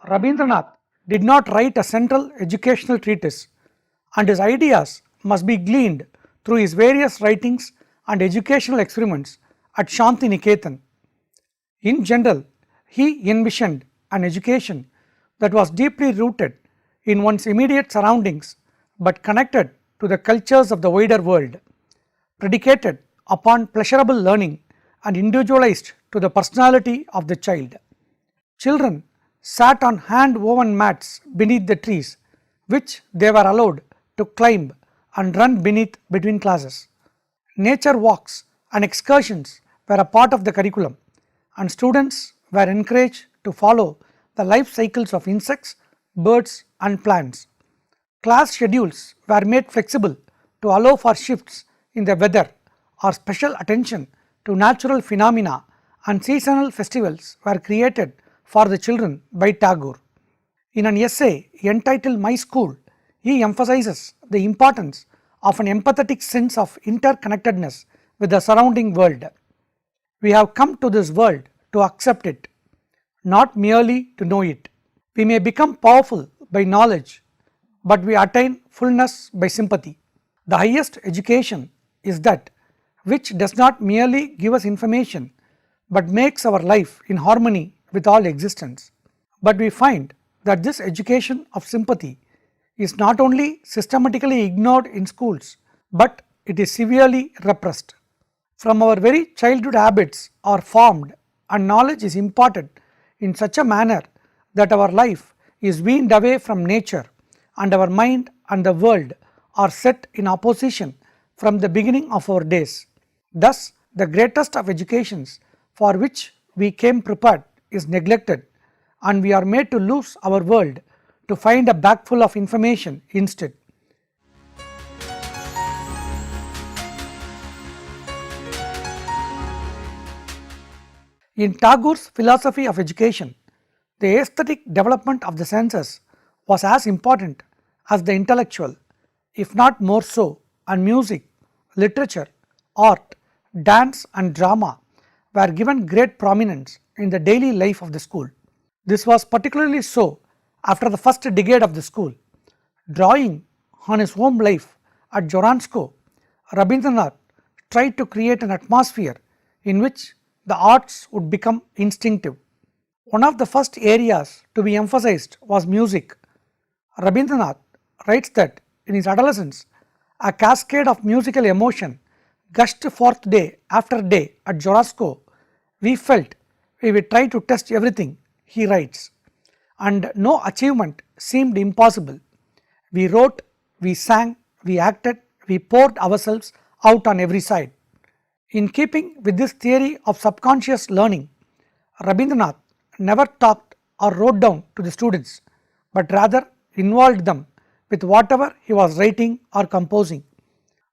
Rabindranath did not write a central educational treatise, and his ideas must be gleaned through his various writings and educational experiments at Shanti Niketan. In general, he envisioned an education that was deeply rooted in one's immediate surroundings but connected to the cultures of the wider world, predicated upon pleasurable learning and individualized to the personality of the child. Children sat on hand woven mats beneath the trees, which they were allowed to climb and run beneath between classes. Nature walks and excursions were a part of the curriculum, and students were encouraged to follow the life cycles of insects, birds, and plants. Class schedules were made flexible to allow for shifts in the weather, or special attention to natural phenomena, and seasonal festivals were created for the children by Tagore. In an essay entitled My School, he emphasizes the importance of an empathetic sense of interconnectedness with the surrounding world. We have come to this world to accept it, not merely to know it. We may become powerful by knowledge, but we attain fullness by sympathy. The highest education is that which does not merely give us information, but makes our life in harmony with all existence. But we find that this education of sympathy is not only systematically ignored in schools, but it is severely repressed. From our very childhood, habits are formed and knowledge is imparted in such a manner that our life is weaned away from nature, and our mind and the world are set in opposition from the beginning of our days. Thus, the greatest of educations for which we came prepared is neglected, and we are made to lose our world to find a bag full of information instead. In Tagore's philosophy of education, the aesthetic development of the senses was as important as the intellectual, if not more so, and music, literature, art, dance and drama were given great prominence in the daily life of the school. This was particularly so after the first decade of the school. Drawing on his home life at Joransko, Rabindranath tried to create an atmosphere in which the arts would become instinctive. One of the first areas to be emphasized was music. Rabindranath writes that in his adolescence, a cascade of musical emotion gushed forth day after day at Joransko. We felt we would try to test everything, he writes, and no achievement seemed impossible. We wrote, we sang, we acted, we poured ourselves out on every side. In keeping with this theory of subconscious learning, Rabindranath never talked or wrote down to the students, but rather involved them with whatever he was writing or composing.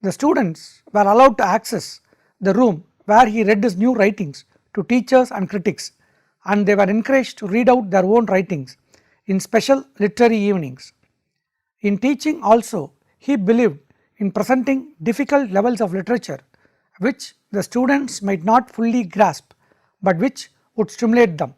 The students were allowed to access the room where he read his new writings to teachers and critics, and they were encouraged to read out their own writings in special literary evenings. In teaching also, he believed in presenting difficult levels of literature which the students might not fully grasp, but which would stimulate them.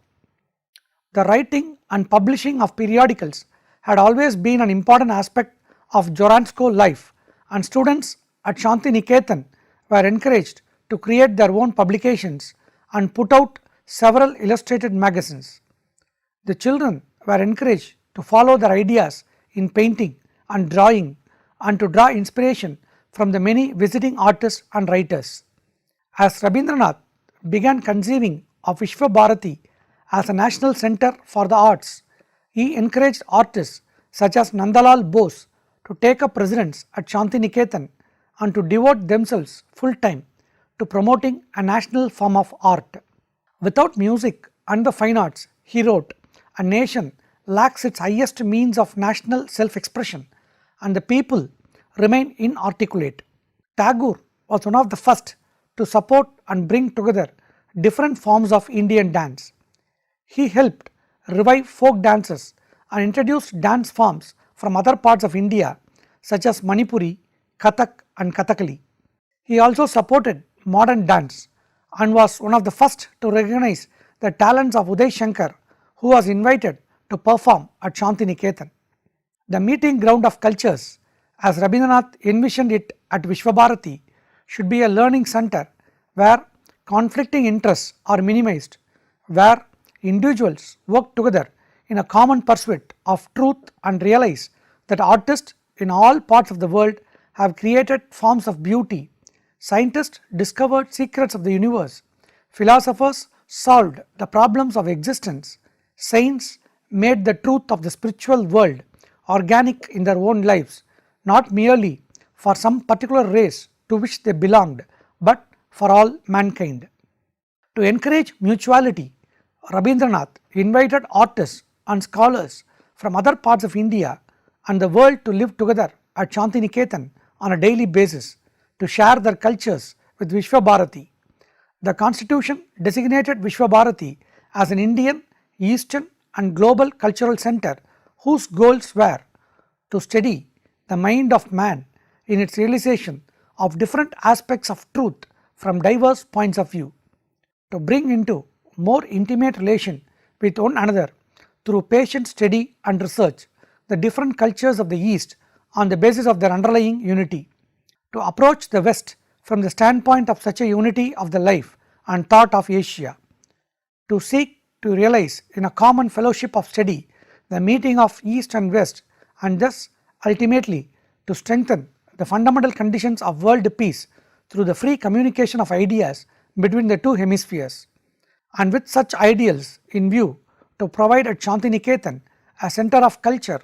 The writing and publishing of periodicals had always been an important aspect of Joransko life, and students at Shanti Niketan were encouraged to create their own publications and put out several illustrated magazines. The children were encouraged to follow their ideas in painting and drawing, and to draw inspiration from the many visiting artists and writers. As Rabindranath began conceiving of Vishwa Bharati as a national center for the arts, he encouraged artists such as Nandalal Bose to take up residence at Shanti Niketan and to devote themselves full time to promoting a national form of art. Without music and the fine arts, he wrote, a nation lacks its highest means of national self-expression, and the people remain inarticulate. Tagore was one of the first to support and bring together different forms of Indian dance. He helped revive folk dances and introduced dance forms from other parts of India such as Manipuri, Kathak and Kathakali. He also supported modern dance and was one of the first to recognize the talents of Uday Shankar, who was invited to perform at Shantiniketan. The meeting ground of cultures, as Rabindranath envisioned it at Vishwabharati, should be a learning center where conflicting interests are minimized, where individuals work together in a common pursuit of truth and realize that artists in all parts of the world have created forms of beauty, scientists discovered secrets of the universe, philosophers solved the problems of existence, saints made the truth of the spiritual world organic in their own lives, not merely for some particular race to which they belonged, but for all mankind. To encourage mutuality, Rabindranath invited artists and scholars from other parts of India and the world to live together at Shantiniketan on a daily basis to share their cultures with Vishwabharati. The constitution designated Vishwabharati as an Indian, Eastern and global cultural center whose goals were to study the mind of man in its realization of different aspects of truth from diverse points of view, to bring into more intimate relation with one another through patient study and research the different cultures of the East on the basis of their underlying unity, to approach the West from the standpoint of such a unity of the life and thought of Asia, to seek to realize in a common fellowship of study the meeting of East and West, and thus ultimately to strengthen the fundamental conditions of world peace through the free communication of ideas between the two hemispheres, and with such ideals in view to provide at Shantiniketan a center of culture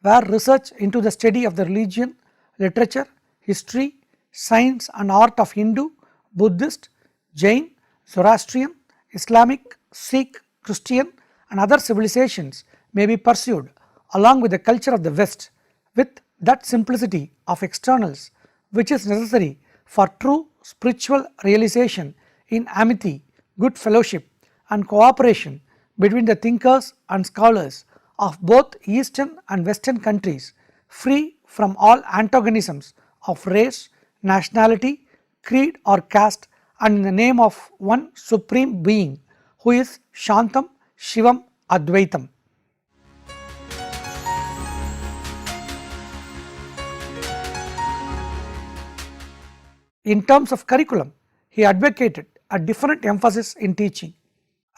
where research into the study of the religion, literature, history, science and art of Hindu, Buddhist, Jain, Zoroastrian, Islamic, Sikh, Christian and other civilizations may be pursued along with the culture of the West with that simplicity of externals which is necessary for true spiritual realization in amity, good fellowship and cooperation between the thinkers and scholars of both Eastern and Western countries, free from all antagonisms of race, nationality, creed or caste, and in the name of one supreme being who is Shantam, Shivam, Advaitam. In terms of curriculum, he advocated a different emphasis in teaching.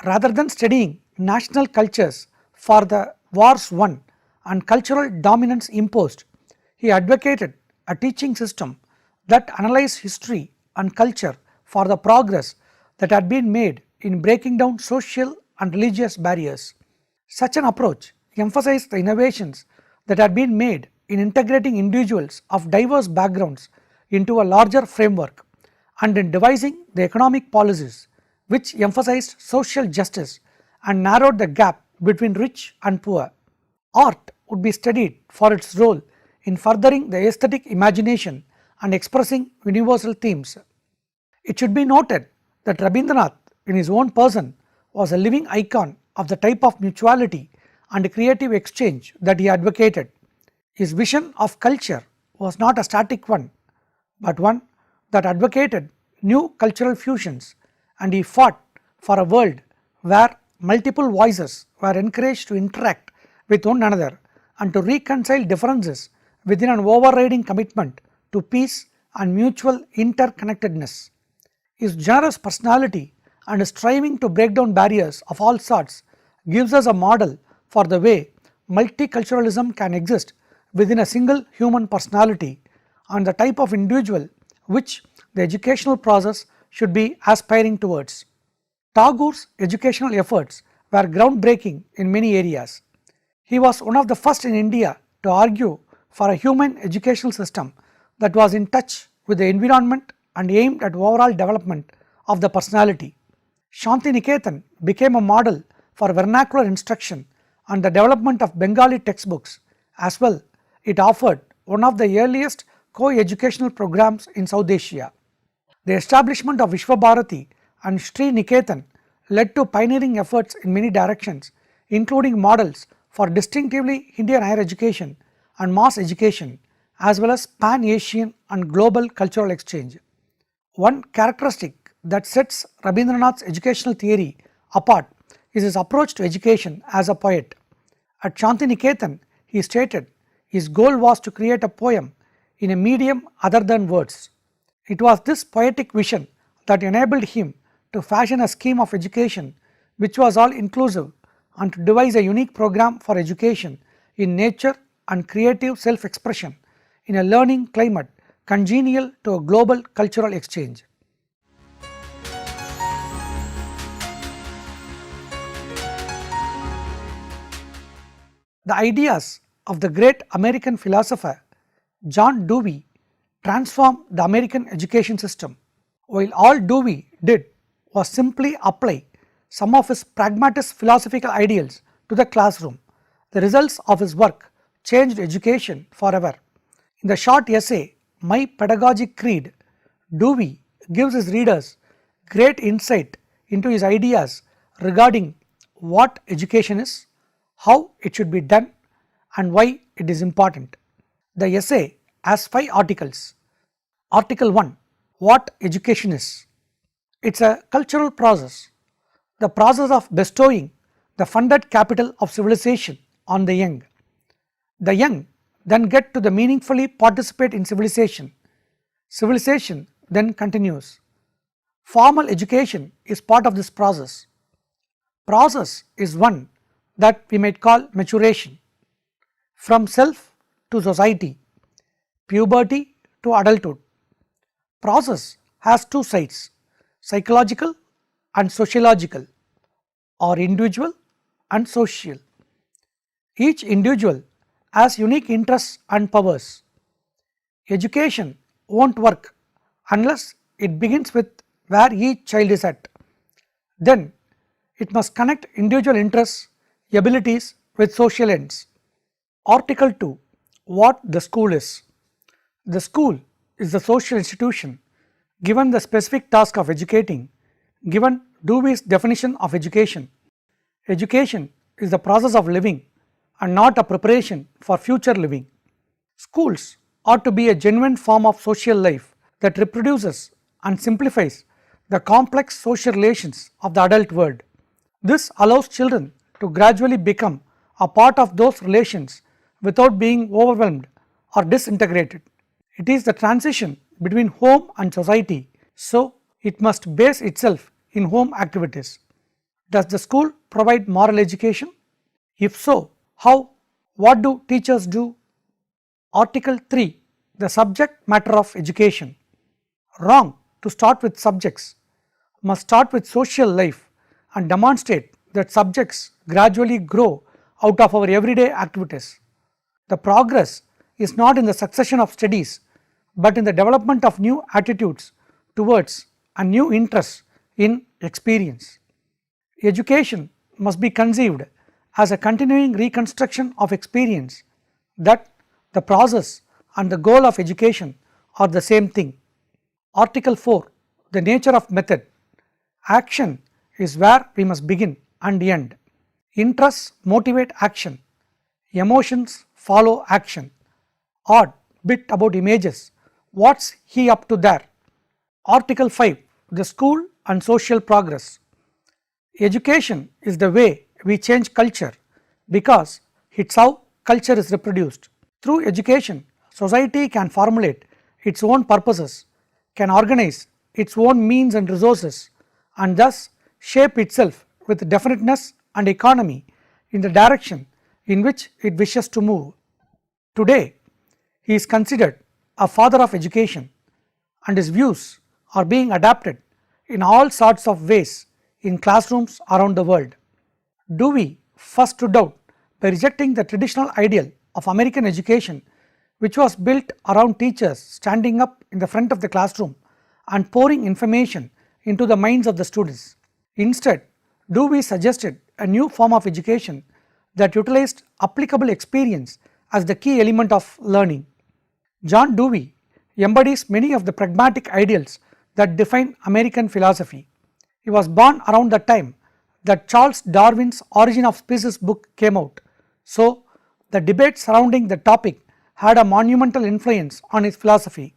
Rather than studying national cultures for the wars won and cultural dominance imposed, he advocated a teaching system that analyzed history and culture for the progress that had been made in breaking down social and religious barriers. Such an approach emphasized the innovations that had been made in integrating individuals of diverse backgrounds into a larger framework and in devising the economic policies which emphasized social justice and narrowed the gap between rich and poor. Art would be studied for its role in furthering the aesthetic imagination and expressing universal themes. It should be noted that Rabindranath in his own person was a living icon of the type of mutuality and creative exchange that he advocated. His vision of culture was not a static one, but one that advocated new cultural fusions, and he fought for a world where multiple voices were encouraged to interact with one another and to reconcile differences within an overriding commitment to peace and mutual interconnectedness. His generous personality and striving to break down barriers of all sorts gives us a model for the way multiculturalism can exist within a single human personality and the type of individual which the educational process should be aspiring towards. Tagore's educational efforts were groundbreaking in many areas. He was one of the first in India to argue for a human educational system that was in touch with the environment and aimed at overall development of the personality. Shantiniketan became a model for vernacular instruction and the development of Bengali textbooks. As well, it offered one of the earliest co-educational programs in South Asia. The establishment of Vishwabharati and Sri Niketan led to pioneering efforts in many directions, including models for distinctively Indian higher education and mass education, as well as pan-Asian and global cultural exchange. One characteristic that sets Rabindranath's educational theory apart is his approach to education as a poet. At Shantiniketan, he stated his goal was to create a poem in a medium other than words. It was this poetic vision that enabled him to fashion a scheme of education which was all inclusive and to devise a unique program for education in nature and creative self-expression in a learning climate congenial to a global cultural exchange. The ideas of the great American philosopher John Dewey transformed the American education system. While all Dewey did was simply apply some of his pragmatist philosophical ideals to the classroom, the results of his work changed education forever. In the short essay, My Pedagogic Creed, Dewey gives his readers great insight into his ideas regarding what education is, how it should be done, and why it is important. The essay has 5 articles. Article 1, What Education is. It is a cultural process, the process of bestowing the funded capital of civilization on the young. The young then get to the meaningfully participate in civilization. Civilization then continues. Formal education is part of this process. Process is one that we might call maturation, from self to society, puberty to adulthood. Process has 2 sides, psychological and sociological, or individual and social. Each individual has unique interests and powers. Education won't work unless it begins with where each child is at. Then it must connect individual interests, abilities with social ends. Article 2, What the school is. The school is the social institution given the specific task of educating, given Dewey's definition of education. Education is the process of living and not a preparation for future living. Schools ought to be a genuine form of social life that reproduces and simplifies the complex social relations of the adult world. This allows children to gradually become a part of those relations without being overwhelmed or disintegrated. It is the transition between home and society, so it must base itself in home activities. Does the school provide moral education? If so, how? What do teachers do? Article 3, The subject matter of education. Wrong to start with subjects, must start with social life and demonstrate that subjects gradually grow out of our everyday activities. The progress is not in the succession of studies, but in the development of new attitudes towards and new interests in experience. Education must be conceived as a continuing reconstruction of experience, that the process and the goal of education are the same thing. Article 4, The nature of method. Action is where we must begin and end. Interests motivate action. Emotions follow action. Odd bit about images. What's he up to there? Article 5, The school and social progress. Education is the way we change culture because it's how culture is reproduced. Through education, society can formulate its own purposes, can organize its own means and resources, and thus shape itself with definiteness and economy in the direction in which it wishes to move. Today, he is considered a father of education, and his views are being adapted in all sorts of ways in classrooms around the world. Dewey first stood out by rejecting the traditional ideal of American education, which was built around teachers standing up in the front of the classroom and pouring information into the minds of the students. Instead, Dewey suggested a new form of education that utilized applicable experience as the key element of learning. John Dewey embodies many of the pragmatic ideals that define American philosophy. He was born around the time that Charles Darwin's Origin of Species book came out, so the debate surrounding the topic had a monumental influence on his philosophy.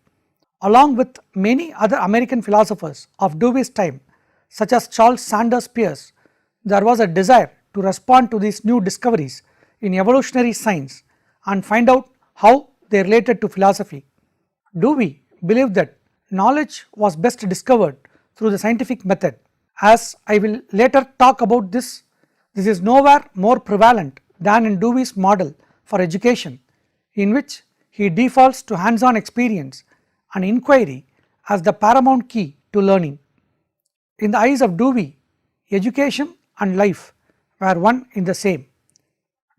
Along with many other American philosophers of Dewey's time, such as Charles Sanders Peirce, there was a desire to respond to these new discoveries in evolutionary science and find out how they related to philosophy. Dewey believed that knowledge was best discovered through the scientific method. As I will later talk about this is nowhere more prevalent than in Dewey's model for education, in which he defaults to hands-on experience and inquiry as the paramount key to learning. In the eyes of Dewey, education and life were one in the same.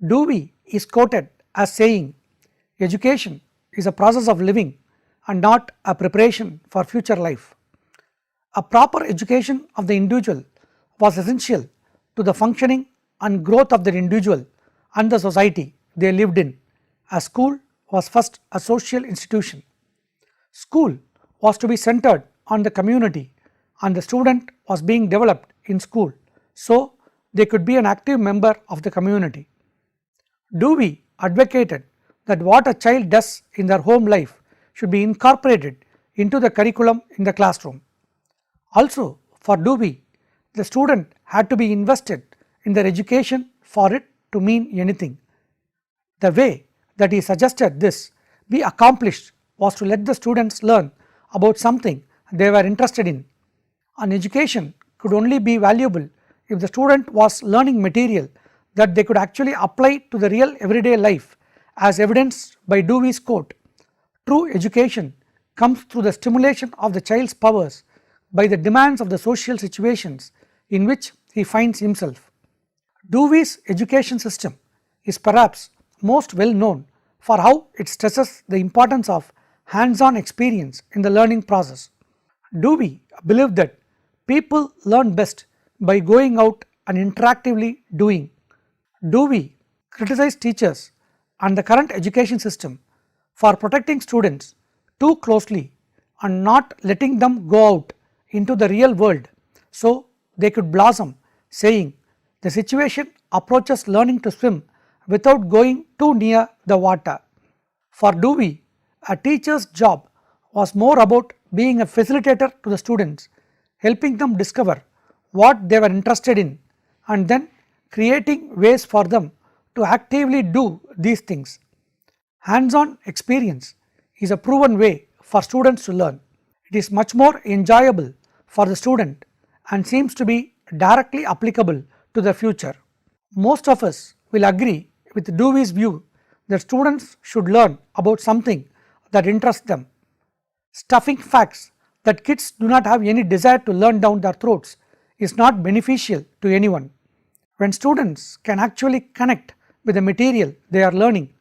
Dewey is quoted as saying, "Education is a process of living and not a preparation for future life." A proper education of the individual was essential to the functioning and growth of the individual and the society they lived in. A school was first a social institution. School was to be centered on the community, and the student was being developed in school so they could be an active member of the community. Dewey advocated that what a child does in their home life should be incorporated into the curriculum in the classroom. Also, for Dewey, the student had to be invested in their education for it to mean anything. The way that he suggested this be accomplished was to let the students learn about something they were interested in. An education could only be valuable if the student was learning material that they could actually apply to the real everyday life, as evidenced by Dewey's quote, "True education comes through the stimulation of the child's powers by the demands of the social situations in which he finds himself." Dewey's education system is perhaps most well known for how it stresses the importance of hands-on experience in the learning process. Dewey believed that people learn best by going out and interactively doing. Dewey criticized teachers and the current education system for protecting students too closely and not letting them go out into the real world so they could blossom, saying, "The situation approaches learning to swim without going too near the water." For Dewey, a teacher's job was more about being a facilitator to the students, helping them discover what they were interested in and then creating ways for them to actively do these things. Hands-on experience is a proven way for students to learn. It is much more enjoyable for the student and seems to be directly applicable to the future. Most of us will agree with Dewey's view that students should learn about something that interests them. Stuffing facts that kids do not have any desire to learn down their throats is not beneficial to anyone. When students can actually connect with the material they are learning,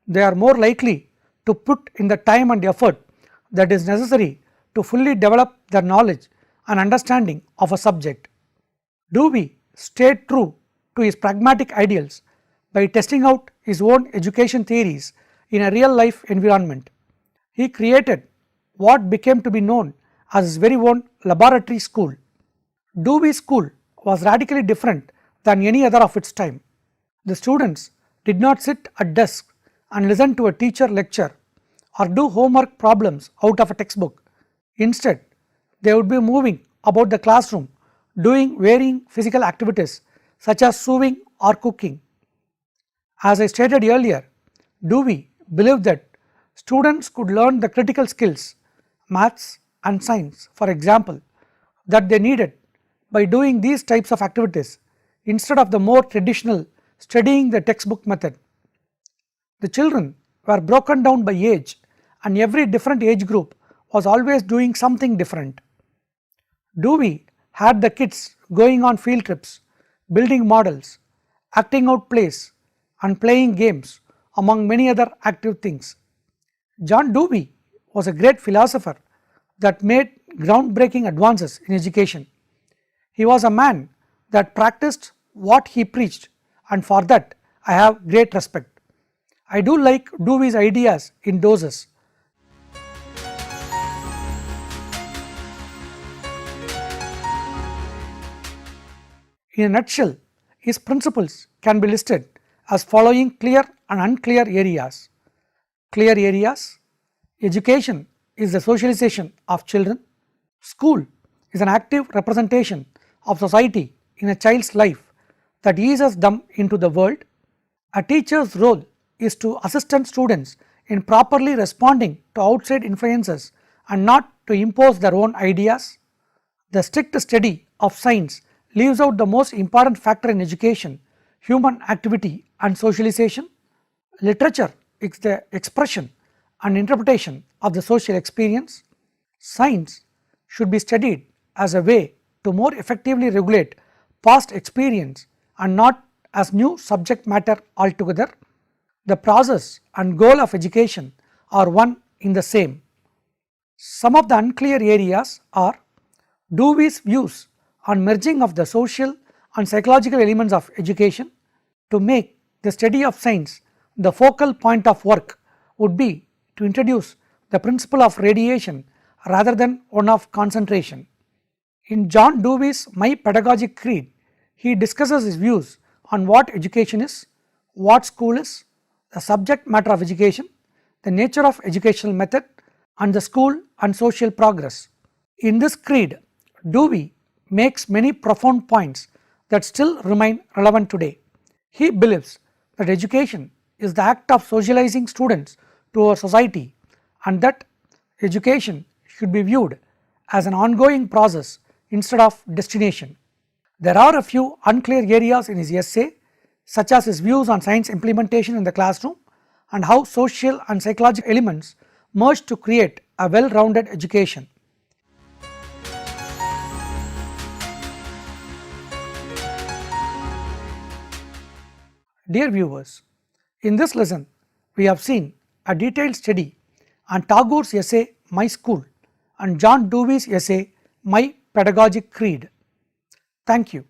they are more likely to put in the time and effort that is necessary to fully develop their knowledge and understanding of a subject. Dewey stayed true to his pragmatic ideals by testing out his own education theories in a real life environment. He created what became to be known as his very own laboratory school. Dewey's school was radically different than any other of its time. The students did not sit at desks and listen to a teacher lecture or do homework problems out of a textbook. Instead, they would be moving about the classroom doing varying physical activities such as sewing or cooking. As I stated earlier, Dewey believed that students could learn the critical skills, maths and science for example, that they needed by doing these types of activities instead of the more traditional studying the textbook method. The children were broken down by age and every different age group was always doing something different. Dewey had the kids going on field trips, building models, acting out plays and playing games among many other active things. John Dewey was a great philosopher that made groundbreaking advances in education. He was a man that practiced what he preached, and for that I have great respect. I do like Dewey's ideas in doses. In a nutshell, his principles can be listed as following clear and unclear areas. Clear areas: education is the socialization of children. School is an active representation of society in a child's life that eases them into the world. A teacher's role is to assist students in properly responding to outside influences and not to impose their own ideas. The strict study of science leaves out the most important factor in education: human activity and socialization. Literature is the expression and interpretation of the social experience. Science should be studied as a way to more effectively regulate past experience and not as new subject matter altogether. The process and goal of education are one in the same. Some of the unclear areas are Dewey's views on merging of the social and psychological elements of education. To make the study of science the focal point of work would be to introduce the principle of radiation rather than one of concentration. In John Dewey's My Pedagogic Creed, he discusses his views on what education is, what school is, the subject matter of education, the nature of educational method, and the school and social progress. In this creed, Dewey makes many profound points that still remain relevant today. He believes that education is the act of socializing students to our society and that education should be viewed as an ongoing process instead of destination. There are a few unclear areas in his essay, such as his views on science implementation in the classroom and how social and psychological elements merge to create a well-rounded education. Dear viewers, in this lesson we have seen a detailed study on Tagore's essay My School and John Dewey's essay My Pedagogic Creed. Thank you.